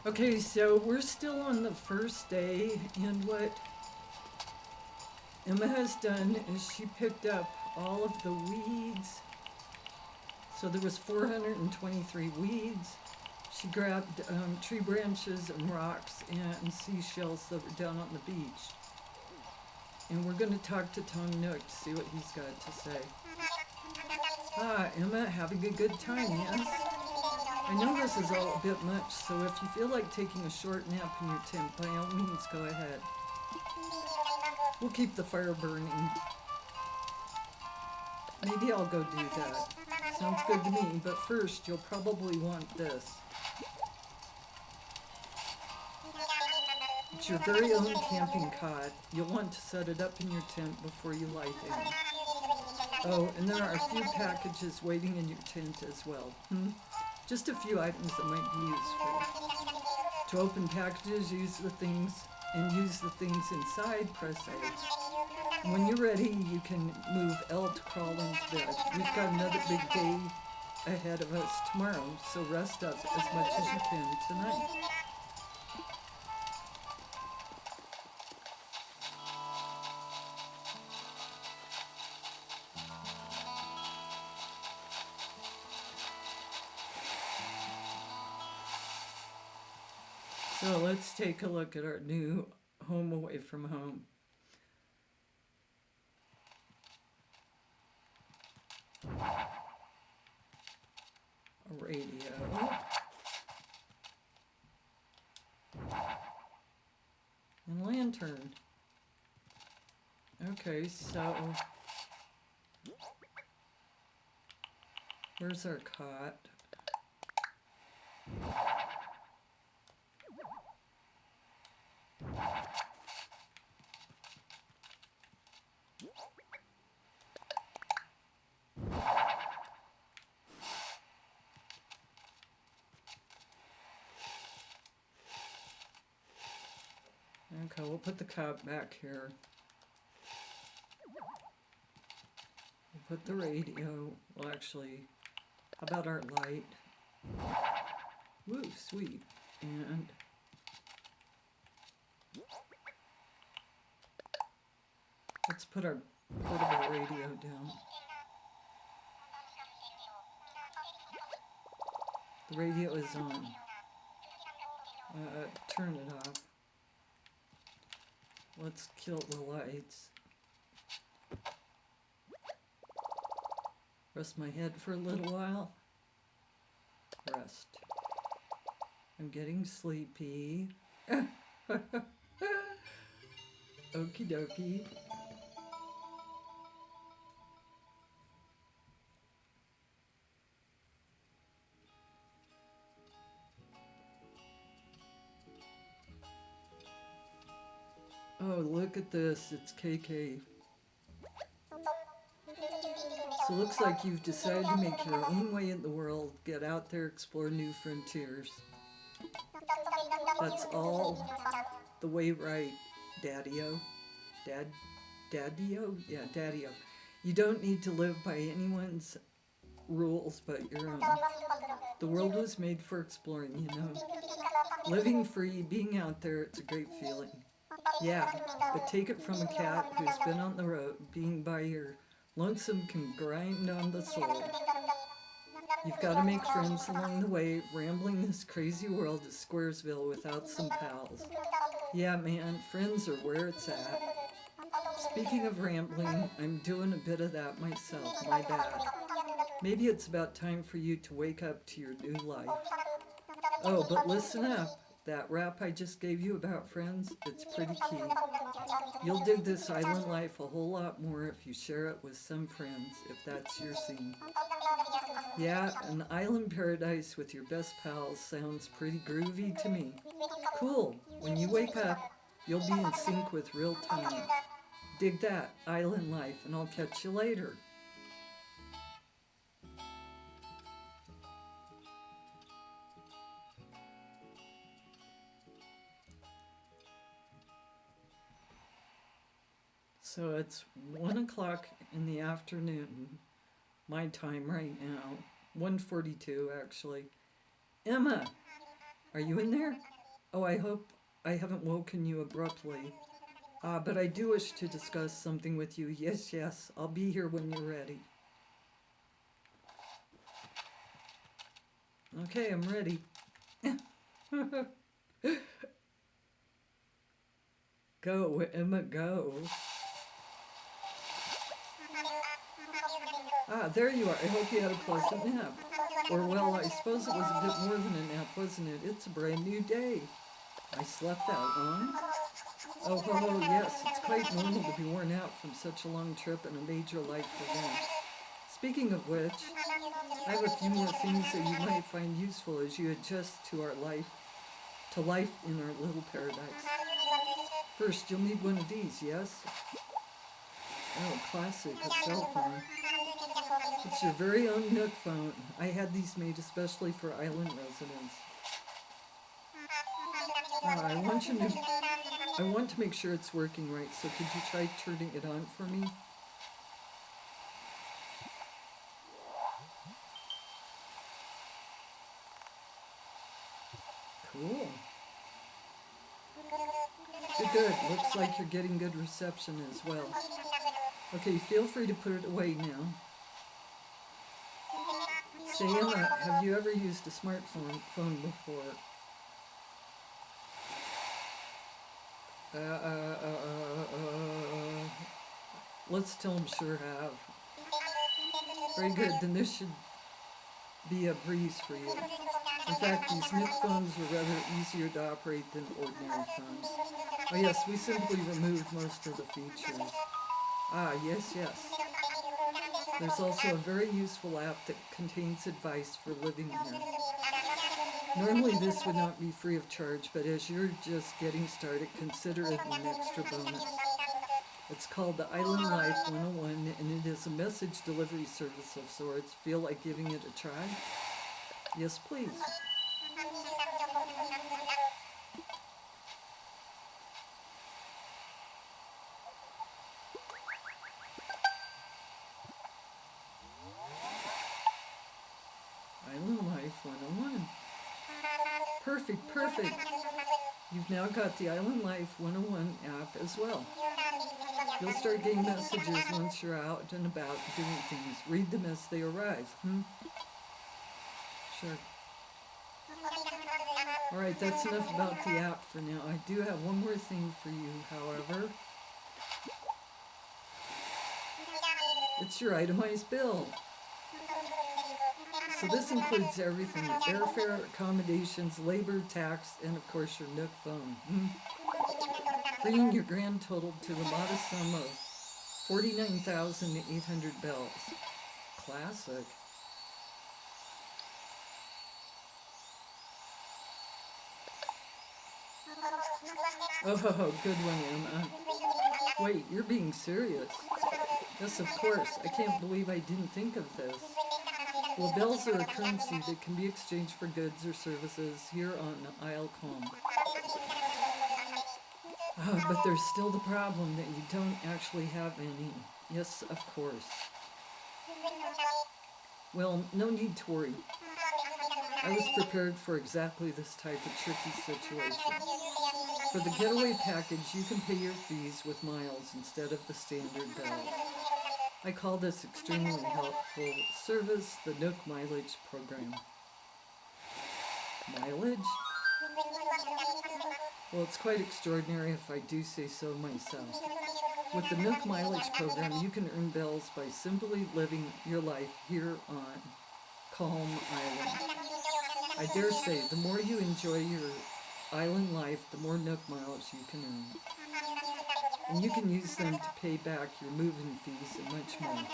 Okay, so we're still on the first day, and what Emma has done is she picked up all of the weeds. So there was 423 weeds. She grabbed tree branches and rocks and seashells that were down on the beach. And we're going to talk to Tom Nook to see what he's got to say. Ah, Emma, having a good time, yes? I know this is all a bit much, so if you feel like taking a short nap in your tent, by all means go ahead. We'll keep the fire burning. Maybe I'll go do that. Sounds good to me, but first you'll probably want this. It's your very own camping cot. You'll want to set it up in your tent before you lie down. Oh, and there are a few packages waiting in your tent as well. Just a few items that might be useful. To open packages, use the things inside, press A. When you're ready, you can move L to crawl into bed. We've got another big day ahead of us tomorrow, so rest up as much as you can tonight. So let's take a look at our new home away from home. A radio. And lantern. Okay, so where's our cot? Okay, we'll put the cot back here. We'll put the radio. Well, actually, how about our light? Woo, sweet. And let's put our portable radio down. The radio is on. Turn it off. Let's kill the lights. Rest my head for a little while. Rest. I'm getting sleepy. Okie dokie. Oh, look at this. It's KK. So it looks like you've decided to make your own way in the world. Get out there, explore new frontiers. That's all the way right, Daddy-o. Daddy-o? Yeah, Daddy-o. You don't need to live by anyone's rules but your own. The world was made for exploring, you know. Living free, being out there, it's a great feeling. Yeah, but take it from a cat who's been on the road. Being by your lonesome can grind on the soul. You've got to make friends along the way. Rambling this crazy world is Squaresville without some pals. Yeah, man, friends are where it's at. Speaking of rambling, I'm doing a bit of that myself. My bad. Maybe it's about time for you to wake up to your new life. Oh, but listen up. That rap I just gave you about friends, it's pretty key. You'll dig this island life a whole lot more if you share it with some friends, if that's your scene. Yeah, an island paradise with your best pals sounds pretty groovy to me. Cool. When you wake up, you'll be in sync with real time. Dig that island life, and I'll catch you later. So it's 1 o'clock in the afternoon, my time right now. 1:42 actually. Emma, Are you in there? Oh, I hope I haven't woken you abruptly. But I do wish to discuss something with you. Yes, yes, I'll be here when you're ready. Okay, I'm ready. Go, Emma, go. There you are. I hope you had a pleasant nap. Or, well, I suppose it was a bit more than a nap, wasn't it? It's a brand new day. I slept that long. Oh, yes, it's quite normal to be worn out from such a long trip and a major life event. Speaking of which, I have a few more things that you might find useful as you adjust to life in our little paradise. First, you'll need one of these, yes? Oh, classic, a cell phone. It's your very own Nook phone. I had these made especially for island residents. I want to make sure it's working right, so could you try turning it on for me? Cool. Good. Looks like you're getting good reception as well. Okay, feel free to put it away now. Say, Emma, have you ever used a smartphone before? Let's tell him sure have. Very good, then this should be a breeze for you. In fact, these Nook phones are rather easier to operate than ordinary phones. Oh yes, we simply removed most of the features. Yes. There's also a very useful app that contains advice for living here. Normally this would not be free of charge, but as you're just getting started, consider it an extra bonus. It's called the Island Life 101, and it is a message delivery service of sorts. Feel like giving it a try? Yes, please. Island Life 101. Perfect. You've now got the Island Life 101 app as well. You'll start getting messages once you're out and about doing things. Read them as they arrive. Sure. Alright, that's enough about the app for now. I do have one more thing for you, however. It's your itemized bill. So this includes everything: airfare, accommodations, labor, tax, and of course your Nook phone. Bringing your grand total to the modest sum of 49,800 bells. Classic. Oh, good one, Emma. Wait, you're being serious? Yes, of course. I can't believe I didn't think of this. Well, bells are a currency that can be exchanged for goods or services here on Isle Calm. But there's still the problem that you don't actually have any. Yes, of course. Well, no need to worry. I was prepared for exactly this type of tricky situation. For the getaway package, you can pay your fees with miles instead of the standard bells. I call this extremely helpful service the Nook Mileage Program. Mileage? Well, it's quite extraordinary if I do say so myself. With the Nook Mileage Program, you can earn bells by simply living your life here on Calm Island. I dare say, the more you enjoy your island life, the more Nook miles you can earn. And you can use them to pay back your move-in fees and much more.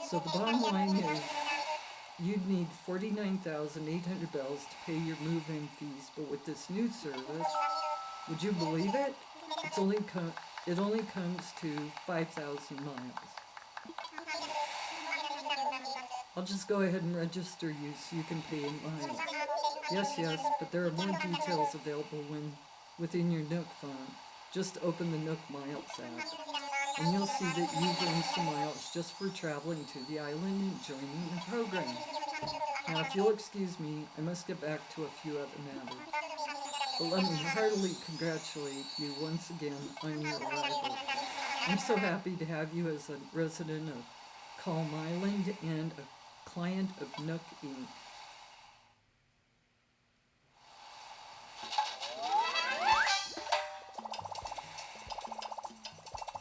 So the bottom line is, you'd need 49,800 bells to pay your move-in fees, but with this new service, would you believe it? It only comes to 5,000 miles. I'll just go ahead and register you so you can pay in miles. Yes, but there are more details available within your Nook phone. Just open the Nook Miles app, and you'll see that you've earned some miles just for traveling to the island and joining the program. Now, if you'll excuse me, I must get back to a few other matters. But let me heartily congratulate you once again on your arrival. I'm so happy to have you as a resident of Calm Island and a client of Nook Inc.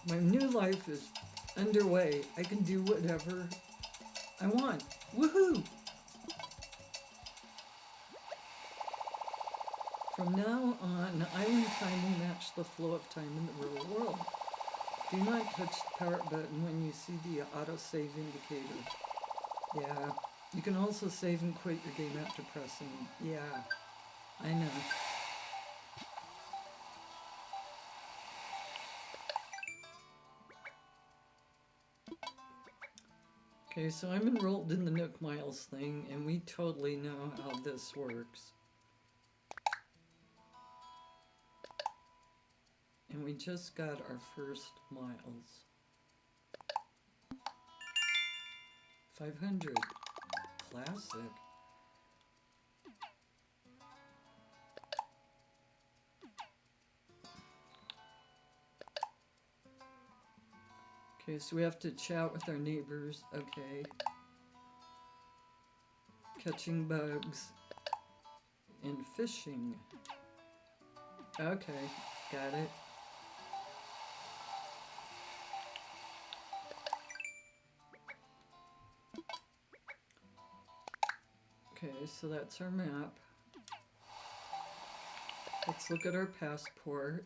My new life is underway. I can do whatever I want. Woohoo! From now on, island time will match the flow of time in the real world. Do not touch the power button when you see the autosave indicator. Yeah, you can also save and quit your game after pressing. Yeah, I know. Okay, so I'm enrolled in the Nook Miles thing, and we totally know how this works. And we just got our first miles. 500. Classic. Okay, so we have to chat with our neighbors. Okay. Catching bugs. And fishing. Okay, got it. Okay, so that's our map. Let's look at our passport.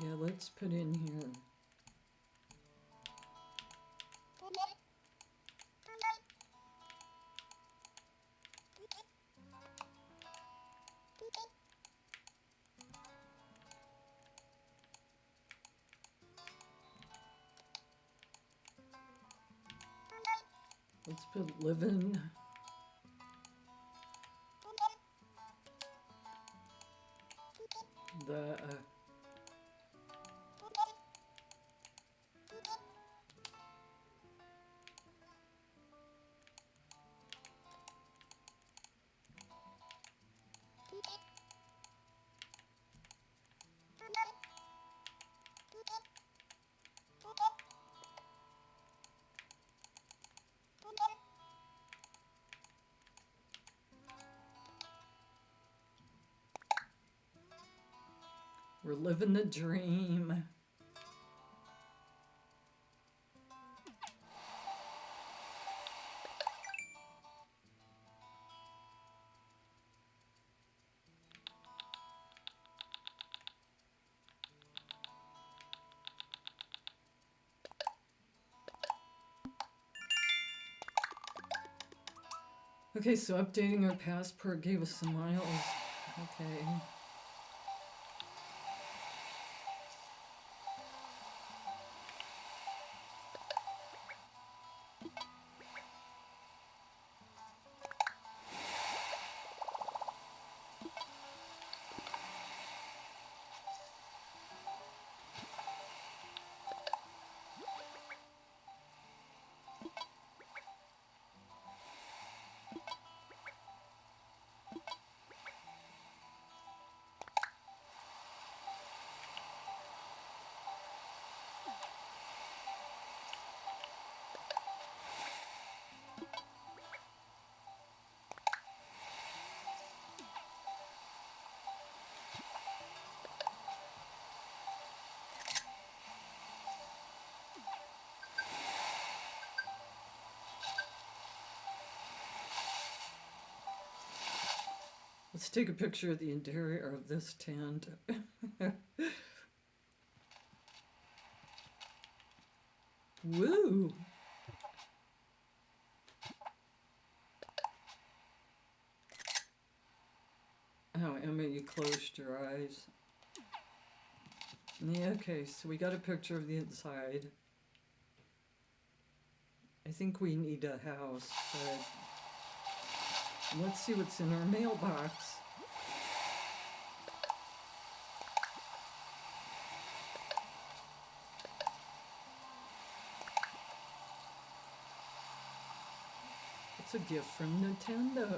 Yeah, let's put in here. Let's put living. The we're living the dream. Okay, so updating our passport gave us some miles. Okay. Let's take a picture of the interior of this tent. Woo! Oh, Emma, you closed your eyes. Yeah, okay, so we got a picture of the inside. I think we need a house, but let's see what's in our mailbox. It's a gift from Nintendo.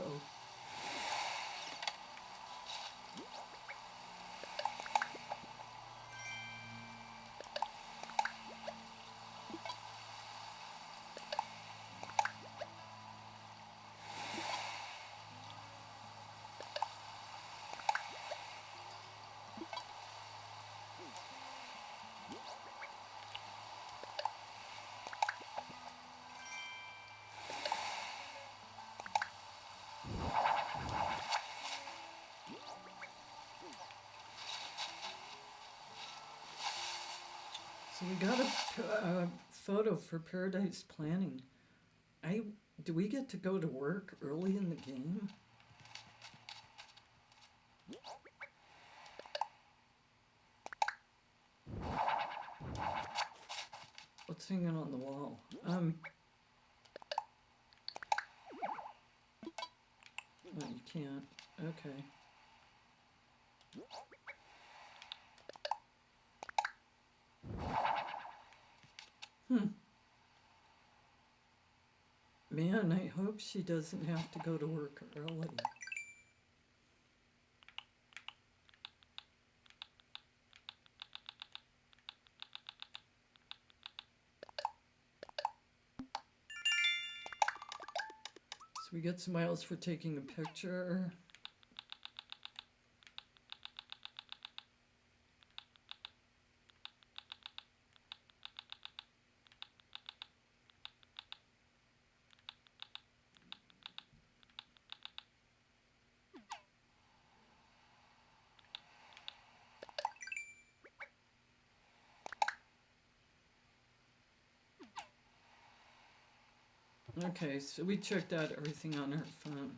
So we got a photo for Paradise Planning. Do we get to go to work early in the game? What's hanging on the wall? Oh, you can't. Okay. Man, I hope she doesn't have to go to work early. So we get smiles for taking a picture. Okay, so we checked out everything on her phone.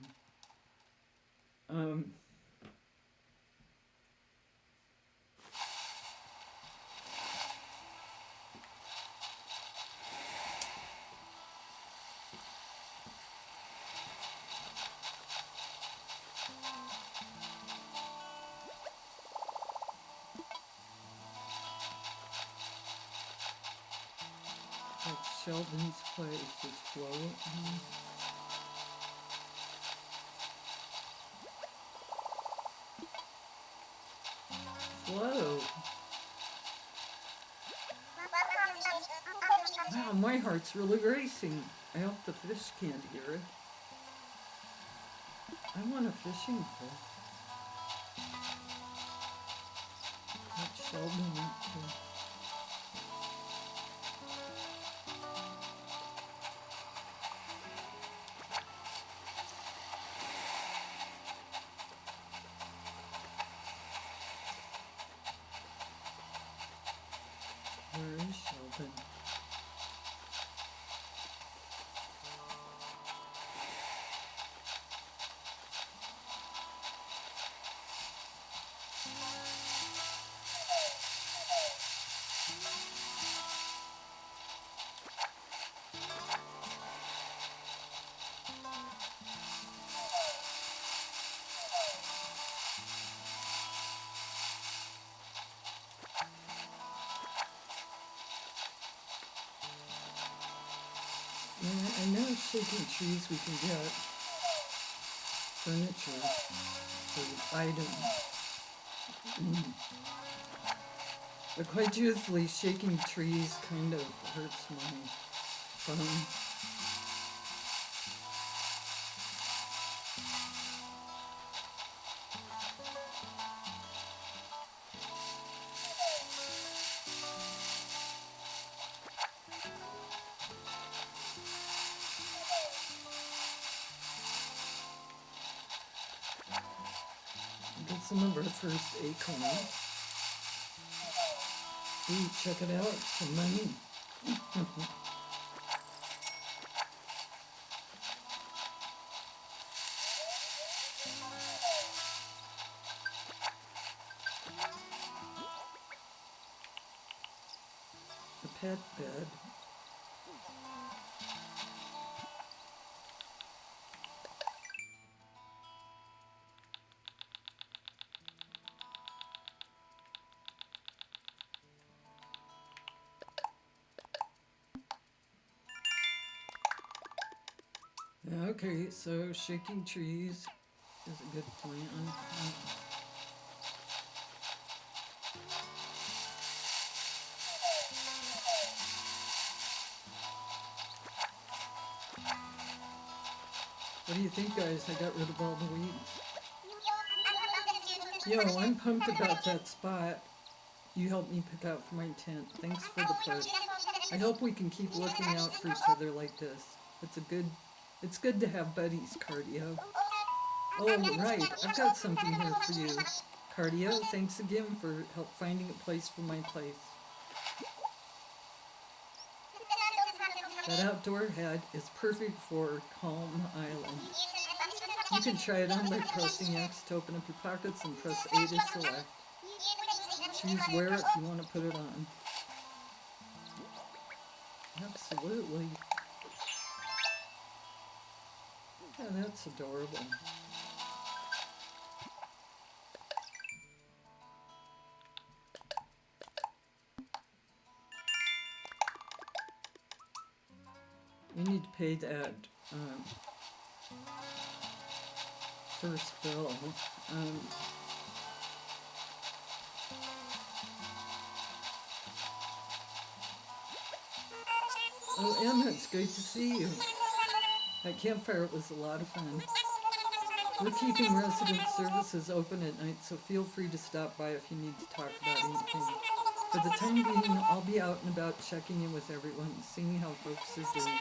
That's Sheldon's place is float. Float. Wow, my heart's really racing. I hope the fish can't hear it. I want a fishing pole. That's Sheldon went to. Where is Sheldon? Yeah, I know shaking trees we can get furniture for items. But quite truthfully, shaking trees kind of hurts my phone. Get some of our first acorns. Ooh, check it out, some money. pet bed. Okay, so shaking trees is a good plan. What do you think, guys? I got rid of all the weeds. Yo, I'm pumped about that spot you helped me pick out for my tent. Thanks for the push. I hope we can keep looking out for each other like this. It's good to have buddies, Cardio. Oh, right. I've got something here for you. Cardio, thanks again for help finding a place for my place. That outdoor head is perfect for Calm Island. You can try it on by pressing X to open up your pockets and press A to select. Choose where if you want to put it on. Absolutely. Yeah, that's adorable. We need to pay that first bill. Oh, Emma, it's great to see you. That campfire was a lot of fun. We're keeping resident services open at night, so feel free to stop by if you need to talk about anything. For the time being, I'll be out and about checking in with everyone, seeing how folks are doing.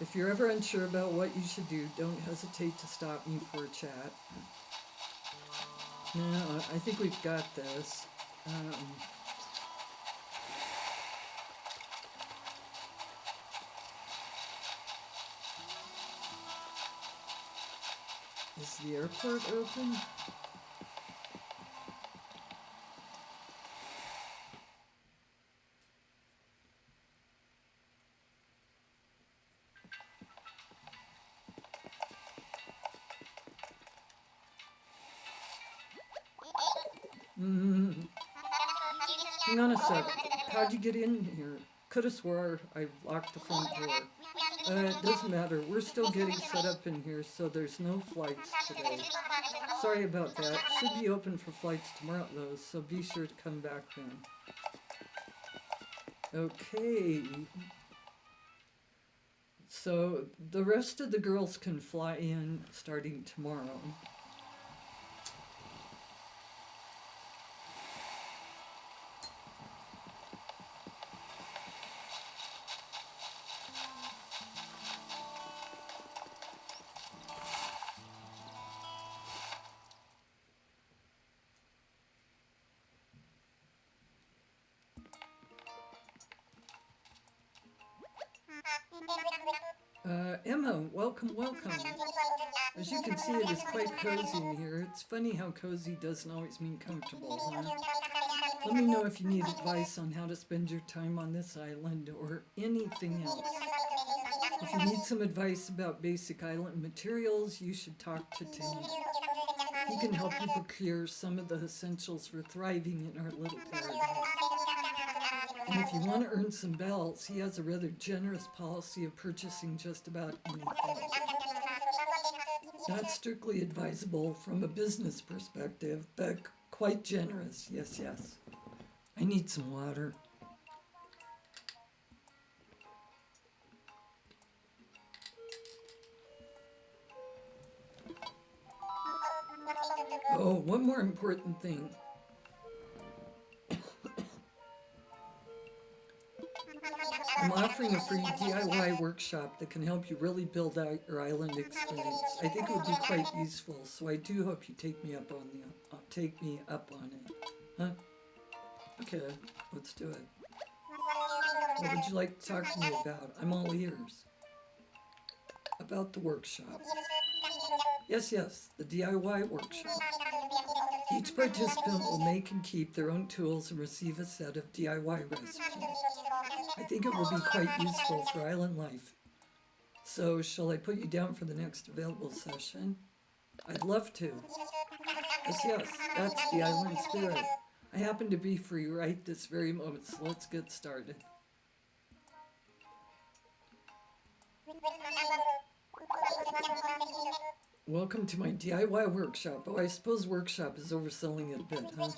If you're ever unsure about what you should do, don't hesitate to stop me for a chat. No, I think we've got this. Is the airport open? Hang on a sec. How'd you get in here? Coulda swore I locked the front door. It doesn't matter. We're still getting set up in here, so there's no flights today. Sorry about that. Should be open for flights tomorrow, though, so be sure to come back then. Okay. So the rest of the girls can fly in starting tomorrow. Emma, welcome. As you can see, it is quite cozy in here. It's funny how cozy doesn't always mean comfortable, huh? Let me know if you need advice on how to spend your time on this island or anything else. If you need some advice about basic island materials, you should talk to Timmy. He can help you procure some of the essentials for thriving in our little paradise. And if you want to earn some bells, he has a rather generous policy of purchasing just about anything. Not strictly advisable from a business perspective, but quite generous. Yes. I need some water. Oh, one more important thing. I'm offering a free DIY workshop that can help you really build out your island experience. I think it would be quite useful, so I do hope you take me up on it. Huh? Okay, let's do it. What would you like to talk to me about? I'm all ears. About the workshop. Yes, the DIY workshop. Each participant will make and keep their own tools and receive a set of DIY recipes. I think it will be quite useful for island life. So, shall I put you down for the next available session? I'd love to. Yes, that's the island spirit. I happen to be free right this very moment, so let's get started. Welcome to my DIY workshop. Oh, I suppose workshop is overselling it a bit, huh?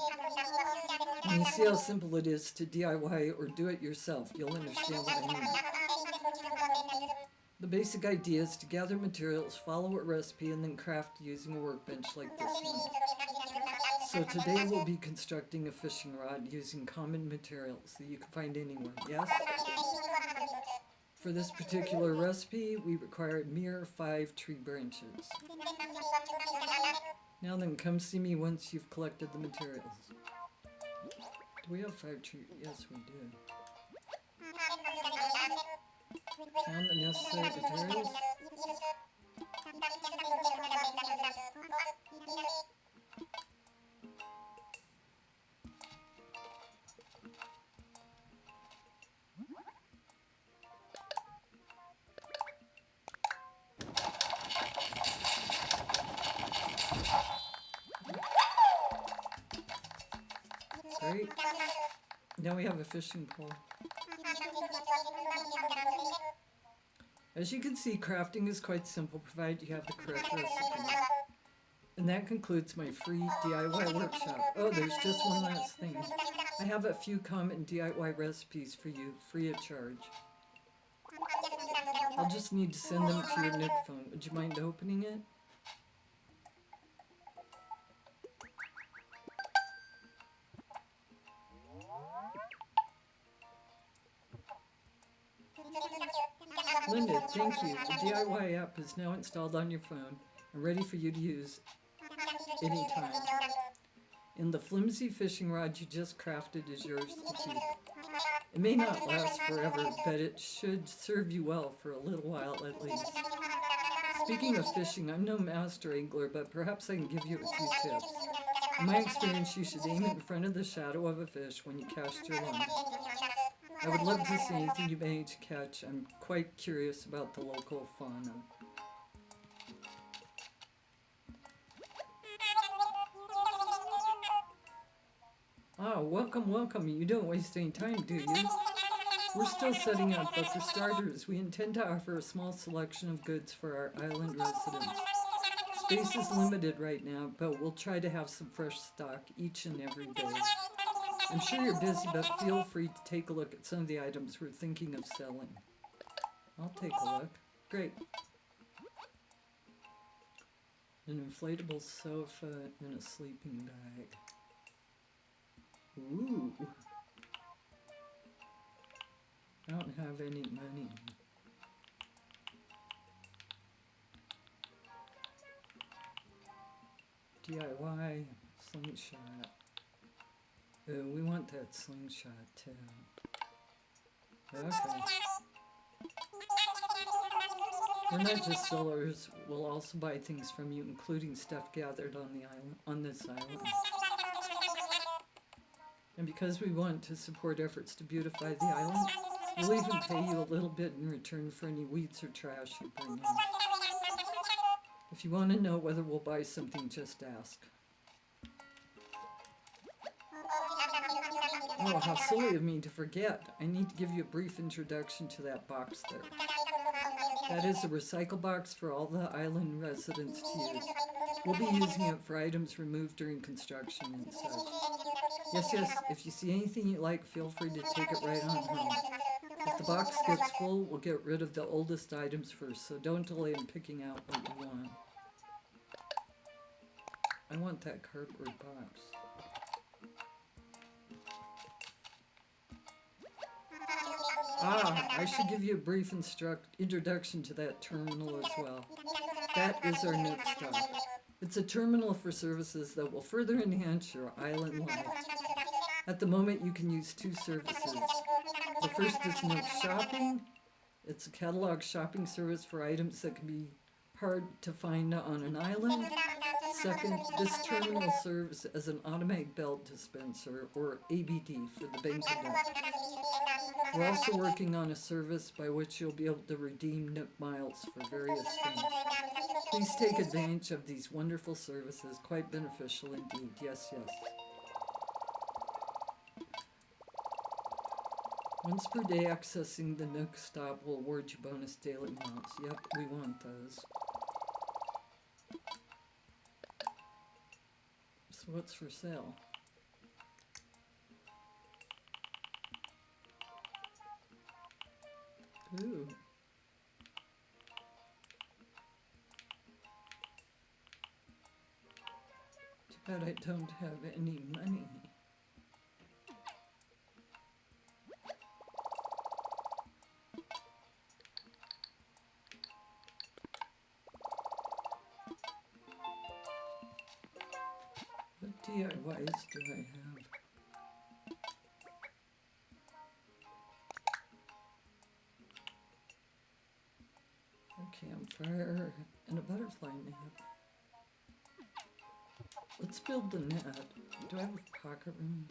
When you see how simple it is to DIY or do it yourself, you'll understand what I mean. The basic idea is to gather materials, follow a recipe, and then craft using a workbench like this one. So today we'll be constructing a fishing rod using common materials that you can find anywhere, yes? For this particular recipe, we require mere 5 tree branches. Now then, come see me once you've collected the materials. Do we have 5 trees? Yes, we do. Found the necessary materials? Great. Now we have a fishing pole. As you can see, crafting is quite simple, provided you have the correct recipes. And that concludes my free DIY workshop. Oh, there's just one last thing. I have a few common DIY recipes for you, free of charge. I'll just need to send them to your Nook phone. Would you mind opening it? Splendid, thank you. The DIY app is now installed on your phone and ready for you to use anytime. And the flimsy fishing rod you just crafted is yours to keep. It may not last forever, but it should serve you well for a little while at least. Speaking of fishing, I'm no master angler, but perhaps I can give you a few tips. In my experience, you should aim in front of the shadow of a fish when you cast your line. I would love to see anything you manage to catch. I'm quite curious about the local fauna. Ah, welcome, welcome. You don't waste any time, do you? We're still setting up, but for starters, we intend to offer a small selection of goods for our island residents. Space is limited right now, but we'll try to have some fresh stock each and every day. I'm sure you're busy, but feel free to take a look at some of the items we're thinking of selling. I'll take a look. Great. An inflatable sofa and a sleeping bag. Ooh. I don't have any money. DIY slingshot. We want that slingshot too. Okay. We're not just sellers, we'll also buy things from you, including stuff gathered on the island, on this island. And because we want to support efforts to beautify the island, we'll even pay you a little bit in return for any weeds or trash you bring in. If you want to know whether we'll buy something, just ask. Oh, how silly of me to forget. I need to give you a brief introduction to that box there. That is a recycle box for all the island residents to use. We'll be using it for items removed during construction and such. Yes, if you see anything you like, feel free to take it right on home. If the box gets full, we'll get rid of the oldest items first, so don't delay in picking out what you want. I want that cardboard box. I should give you a brief introduction to that terminal as well. That is our Nook stop. It's a terminal for services that will further enhance your island life. At the moment, you can use 2 services. The first is Nook Shopping. It's a catalog shopping service for items that can be hard to find on an island. Second, this terminal serves as an automatic belt dispenser, or ABD, for the bank account. We're also working on a service by which you'll be able to redeem Nook miles for various things. Please take advantage of these wonderful services, quite beneficial indeed. Yes, yes. Once per day, accessing the Nook stop will award you bonus daily miles. Yep, we want those. So what's for sale? Ooh. Too bad I don't have any money. What DIYs do I have? A campfire and a butterfly net. Let's build the net. Do I have a pocket room?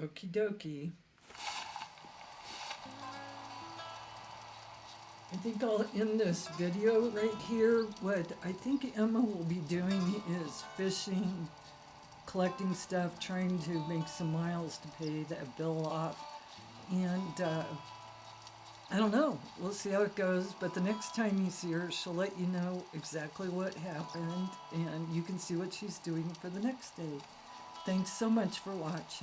Okie dokie. I think I'll end this video right here. What I think Emma will be doing is fishing, collecting stuff, trying to make some miles to pay that bill off. And I don't know. We'll see how it goes. But the next time you see her, she'll let you know exactly what happened. And you can see what she's doing for the next day. Thanks so much for watching.